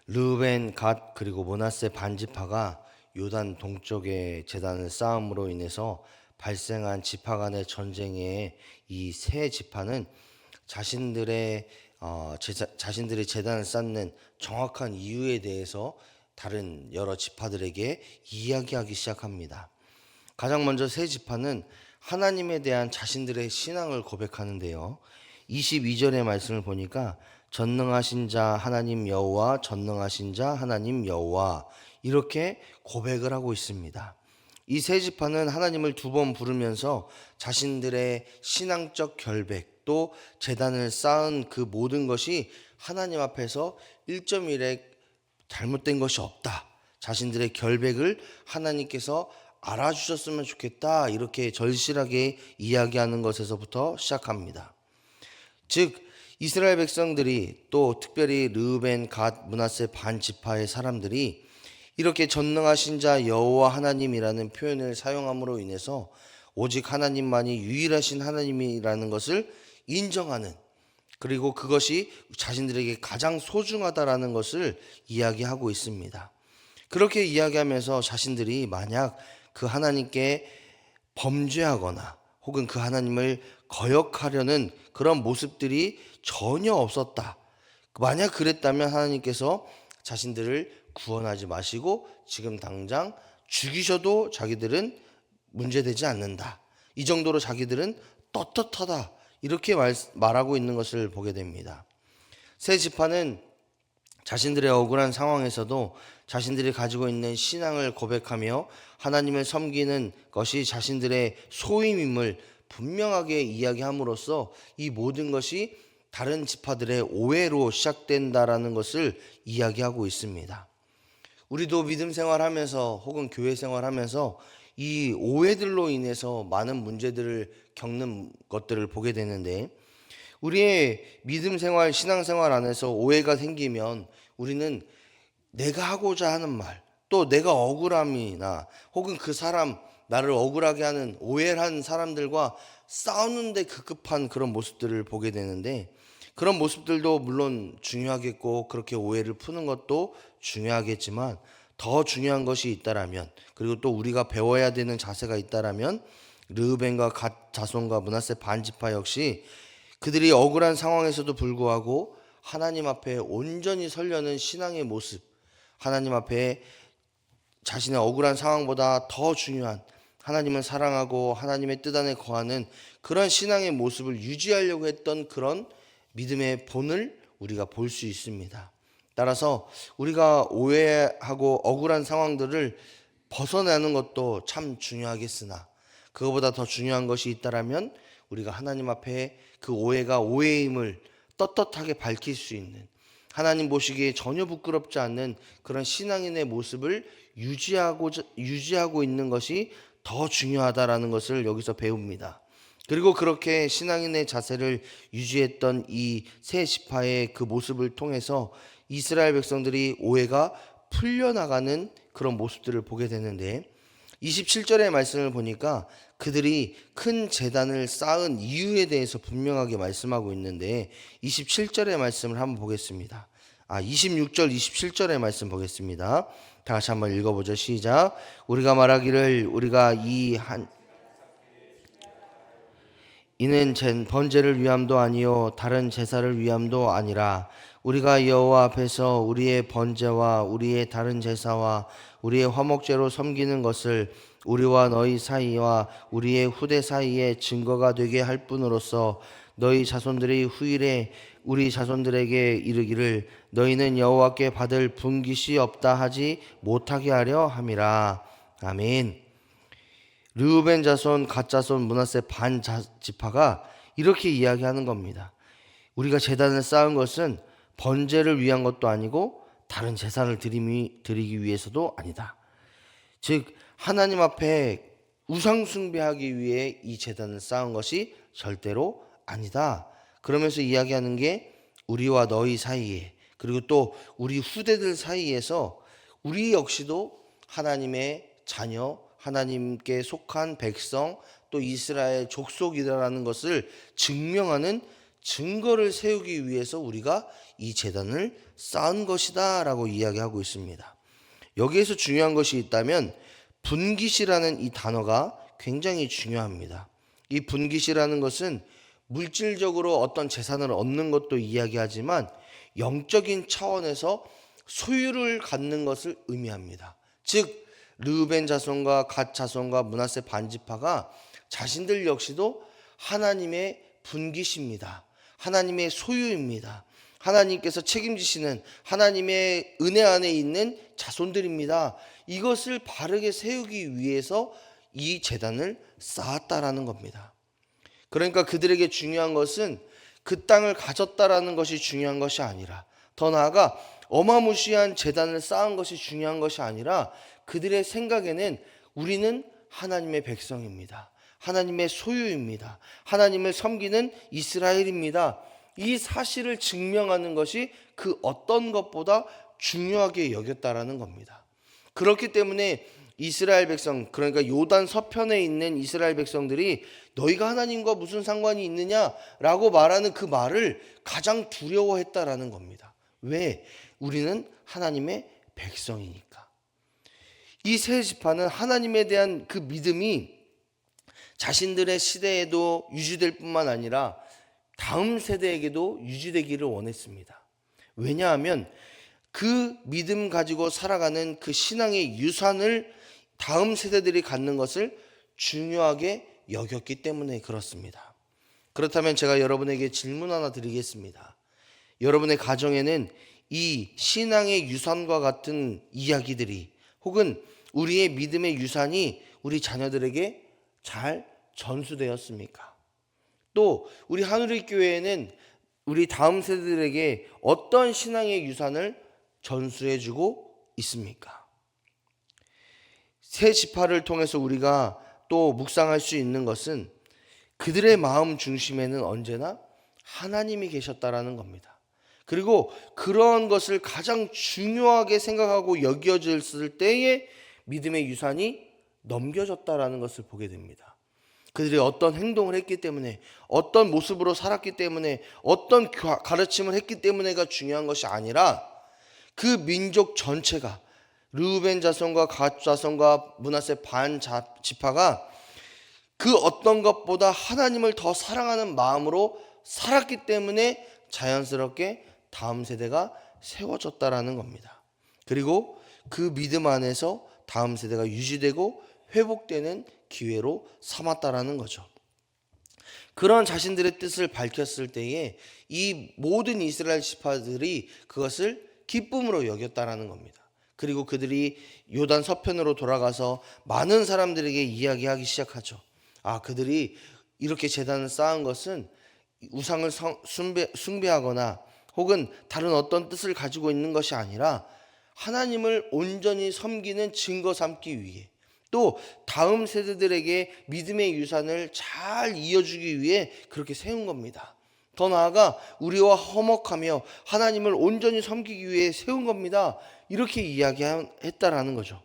르우벤, 갓 그리고 므낫세 반지파가 요단 동쪽의 제단을 쌓음으로 인해서 발생한 지파 간의 전쟁에 이 세 지파는 자신들의 자신들의 제단을 쌓는 정확한 이유에 대해서 다른 여러 지파들에게 이야기하기 시작합니다. 가장 먼저 세 지파는 하나님에 대한 자신들의 신앙을 고백하는데요. 22절의 말씀을 보니까 전능하신 자 하나님 여호와, 전능하신 자 하나님 여호와, 이렇게 고백을 하고 있습니다. 이 세 지파는 하나님을 두 번 부르면서 자신들의 신앙적 결백, 또 제단을 쌓은 그 모든 것이 하나님 앞에서 1.1에 잘못된 것이 없다, 자신들의 결백을 하나님께서 알아주셨으면 좋겠다, 이렇게 절실하게 이야기하는 것에서부터 시작합니다. 즉 이스라엘 백성들이, 또 특별히 르우벤, 갓, 므낫세 반 지파의 사람들이 이렇게 전능하신 자 여호와 하나님이라는 표현을 사용함으로 인해서 오직 하나님만이 유일하신 하나님이라는 것을 인정하는, 그리고 그것이 자신들에게 가장 소중하다라는 것을 이야기하고 있습니다. 그렇게 이야기하면서 자신들이 만약 그 하나님께 범죄하거나 혹은 그 하나님을 거역하려는 그런 모습들이 전혀 없었다, 만약 그랬다면 하나님께서 자신들을 구원하지 마시고 지금 당장 죽이셔도 자기들은 문제되지 않는다, 이 정도로 자기들은 떳떳하다, 이렇게 말하고 있는 것을 보게 됩니다. 세 지파는 자신들의 억울한 상황에서도 자신들이 가지고 있는 신앙을 고백하며 하나님을 섬기는 것이 자신들의 소임임을 분명하게 이야기함으로써 이 모든 것이 다른 지파들의 오해로 시작된다라는 것을 이야기하고 있습니다. 우리도 믿음 생활하면서 혹은 교회 생활하면서 이 오해들로 인해서 많은 문제들을 겪는 것들을 보게 되는데, 우리의 믿음 생활, 신앙 생활 안에서 오해가 생기면 우리는 내가 하고자 하는 말, 또 내가 억울함이나 혹은 그 사람, 나를 억울하게 하는 오해를 한 사람들과 싸우는데 급급한 그런 모습들을 보게 되는데, 그런 모습들도 물론 중요하겠고 그렇게 오해를 푸는 것도 중요하겠지만, 더 중요한 것이 있다라면, 그리고 또 우리가 배워야 되는 자세가 있다라면, 르우벤과 갓 자손과 므낫세 반지파 역시 그들이 억울한 상황에서도 불구하고 하나님 앞에 온전히 서려는 신앙의 모습, 하나님 앞에 자신의 억울한 상황보다 더 중요한 하나님을 사랑하고 하나님의 뜻 안에 거하는 그런 신앙의 모습을 유지하려고 했던 그런 믿음의 본을 우리가 볼 수 있습니다. 따라서 우리가 오해하고 억울한 상황들을 벗어나는 것도 참 중요하겠으나, 그거보다 더 중요한 것이 있다라면 우리가 하나님 앞에 그 오해가 오해임을 떳떳하게 밝힐 수 있는, 하나님 보시기에 전혀 부끄럽지 않는 그런 신앙인의 모습을 유지하고 있는 것이 더 중요하다라는 것을 여기서 배웁니다. 그리고 그렇게 신앙인의 자세를 유지했던 이 세 지파의 그 모습을 통해서 이스라엘 백성들이 오해가 풀려나가는 그런 모습들을 보게 되는데, 27절의 말씀을 보니까 그들이 큰 제단을 쌓은 이유에 대해서 분명하게 말씀하고 있는데, 27절의 말씀을 한번 보겠습니다. 26절 27절의 말씀 보겠습니다. 다 같이 한번 읽어보죠. 시작. 우리가 말하기를 우리가 이는 번제를 위함도 아니요 다른 제사를 위함도 아니라 우리가 여호와 앞에서 우리의 번제와 우리의 다른 제사와 우리의 화목제로 섬기는 것을 우리와 너희 사이와 우리의 후대 사이에 증거가 되게 할 뿐으로써 너희 자손들이 후일에 우리 자손들에게 이르기를 너희는 여호와께 받을 분깃이 없다 하지 못하게 하려 함이라. 아멘. 르우벤 자손, 갓 자손, 므낫세 반 지파가 이렇게 이야기하는 겁니다. 우리가 제단을 쌓은 것은 번제를 위한 것도 아니고 다른 제사를 드리기 위해서도 아니다. 즉 하나님 앞에 우상 숭배하기 위해 이 제단을 쌓은 것이 절대로 아니다. 그러면서 이야기하는 게 우리와 너희 사이에, 그리고 또 우리 후대들 사이에서 우리 역시도 하나님의 자녀, 하나님께 속한 백성, 또 이스라엘 족속이라는 것을 증명하는 증거를 세우기 위해서 우리가 이 제단을 쌓은 것이다 라고 이야기하고 있습니다. 여기에서 중요한 것이 있다면 분깃이라는 이 단어가 굉장히 중요합니다. 이 분깃이라는 것은 물질적으로 어떤 재산을 얻는 것도 이야기하지만 영적인 차원에서 소유를 갖는 것을 의미합니다. 즉 르우벤 자손과 갓 자손과 므낫세 반지파가 자신들 역시도 하나님의 분깃입니다. 하나님의 소유입니다. 하나님께서 책임지시는 하나님의 은혜 안에 있는 자손들입니다. 이것을 바르게 세우기 위해서 이 제단을 쌓았다라는 겁니다. 그러니까 그들에게 중요한 것은 그 땅을 가졌다라는 것이 중요한 것이 아니라, 더 나아가 어마무시한 제단을 쌓은 것이 중요한 것이 아니라, 그들의 생각에는 우리는 하나님의 백성입니다. 하나님의 소유입니다. 하나님을 섬기는 이스라엘입니다. 이 사실을 증명하는 것이 그 어떤 것보다 중요하게 여겼다라는 겁니다. 그렇기 때문에 이스라엘 백성, 그러니까 요단 서편에 있는 이스라엘 백성들이 너희가 하나님과 무슨 상관이 있느냐라고 말하는 그 말을 가장 두려워했다라는 겁니다. 왜? 우리는 하나님의 백성이니까. 이 세 지파는 하나님에 대한 그 믿음이 자신들의 시대에도 유지될 뿐만 아니라 다음 세대에게도 유지되기를 원했습니다. 왜냐하면 그 믿음 가지고 살아가는 그 신앙의 유산을 다음 세대들이 갖는 것을 중요하게 여겼기 때문에 그렇습니다. 그렇다면 제가 여러분에게 질문 하나 드리겠습니다. 여러분의 가정에는 이 신앙의 유산과 같은 이야기들이, 혹은 우리의 믿음의 유산이 우리 자녀들에게 잘 전수되었습니까? 또 우리 하늘의 교회에는 우리 다음 세대들에게 어떤 신앙의 유산을 전수해주고 있습니까? 세 지파를 통해서 우리가 또 묵상할 수 있는 것은 그들의 마음 중심에는 언제나 하나님이 계셨다라는 겁니다. 그리고 그러한 것을 가장 중요하게 생각하고 여겨졌을 때에 믿음의 유산이 넘겨졌다라는 것을 보게 됩니다. 그들이 어떤 행동을 했기 때문에, 어떤 모습으로 살았기 때문에, 어떤 가르침을 했기 때문에가 중요한 것이 아니라 그 민족 전체가, 르우벤 자손과 갓 자손과 므낫세 반 지파가 그 어떤 것보다 하나님을 더 사랑하는 마음으로 살았기 때문에 자연스럽게 다음 세대가 세워졌다라는 겁니다. 그리고 그 믿음 안에서 다음 세대가 유지되고 회복되는 기회로 삼았다라는 거죠. 그런 자신들의 뜻을 밝혔을 때에 이 모든 이스라엘 지파들이 그것을 기쁨으로 여겼다라는 겁니다. 그리고 그들이 요단 서편으로 돌아가서 많은 사람들에게 이야기하기 시작하죠. 그들이 이렇게 제단을 쌓은 것은 우상을 숭배하거나 혹은 다른 어떤 뜻을 가지고 있는 것이 아니라 하나님을 온전히 섬기는 증거 삼기 위해, 또 다음 세대들에게 믿음의 유산을 잘 이어주기 위해 그렇게 세운 겁니다. 더 나아가 우리와 화목하며 하나님을 온전히 섬기기 위해 세운 겁니다. 이렇게 이야기했다라는 거죠.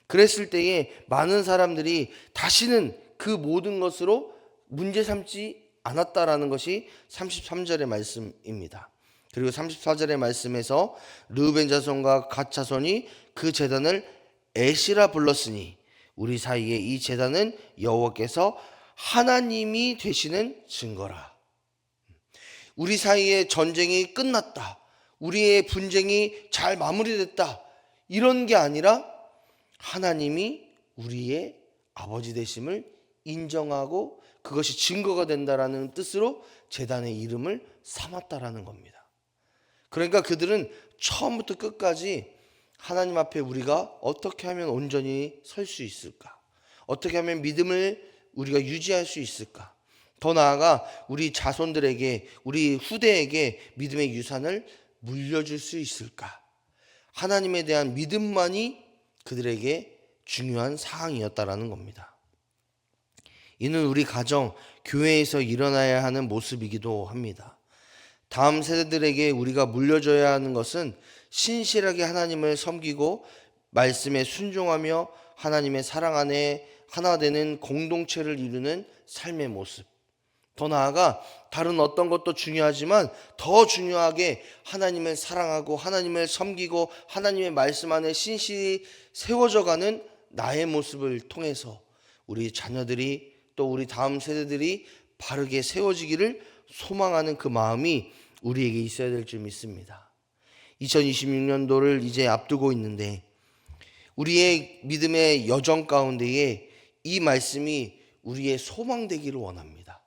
그랬을 때에 많은 사람들이 다시는 그 모든 것으로 문제 삼지 않았다라는 것이 33절의 말씀입니다. 그리고 34절의 말씀에서 르우벤 자손과 갓 자손이 그 제단을 에시라 불렀으니 우리 사이에 이 제단은 여호와께서 하나님이 되시는 증거라. 우리 사이에 전쟁이 끝났다, 우리의 분쟁이 잘 마무리됐다, 이런 게 아니라 하나님이 우리의 아버지 되심을 인정하고 그것이 증거가 된다라는 뜻으로 제단의 이름을 삼았다라는 겁니다. 그러니까 그들은 처음부터 끝까지 하나님 앞에 우리가 어떻게 하면 온전히 설 수 있을까? 어떻게 하면 믿음을 우리가 유지할 수 있을까? 더 나아가 우리 자손들에게, 우리 후대에게 믿음의 유산을 물려줄 수 있을까? 하나님에 대한 믿음만이 그들에게 중요한 사항이었다라는 겁니다. 이는 우리 가정, 교회에서 일어나야 하는 모습이기도 합니다. 다음 세대들에게 우리가 물려줘야 하는 것은 신실하게 하나님을 섬기고 말씀에 순종하며 하나님의 사랑 안에 하나 되는 공동체를 이루는 삶의 모습. 더 나아가 다른 어떤 것도 중요하지만 더 중요하게 하나님을 사랑하고 하나님을 섬기고 하나님의 말씀 안에 신실히 세워져 가는 나의 모습을 통해서 우리 자녀들이 또 우리 다음 세대들이 바르게 세워지기를 소망하는 그 마음이 우리에게 있어야 될 줄 믿습니다. 2026년도를 이제 앞두고 있는데 우리의 믿음의 여정 가운데에 이 말씀이 우리의 소망 되기를 원합니다.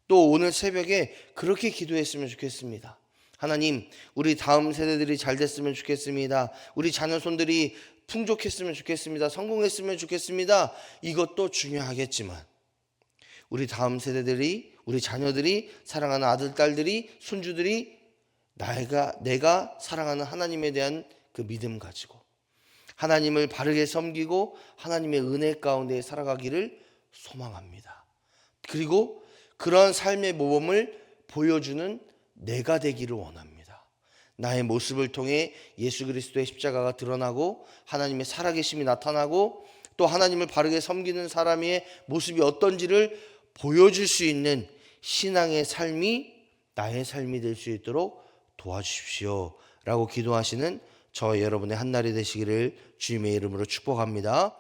또 오늘 새벽에 그렇게 기도했으면 좋겠습니다. 하나님, 우리 다음 세대들이 잘 됐으면 좋겠습니다. 우리 자녀손들이 풍족했으면 좋겠습니다. 성공했으면 좋겠습니다. 이것도 중요하겠지만 우리 다음 세대들이, 우리 자녀들이, 사랑하는 아들, 딸들이, 손주들이 내가 사랑하는 하나님에 대한 그 믿음 가지고 하나님을 바르게 섬기고 하나님의 은혜 가운데 살아가기를 소망합니다. 그리고 그런 삶의 모범을 보여주는 내가 되기를 원합니다. 나의 모습을 통해 예수 그리스도의 십자가가 드러나고 하나님의 살아계심이 나타나고 또 하나님을 바르게 섬기는 사람의 모습이 어떤지를 보여줄 수 있는 신앙의 삶이 나의 삶이 될 수 있도록 도와주십시오 라고 기도하시는 저 여러분의 한날이 되시기를 주님의 이름으로 축복합니다.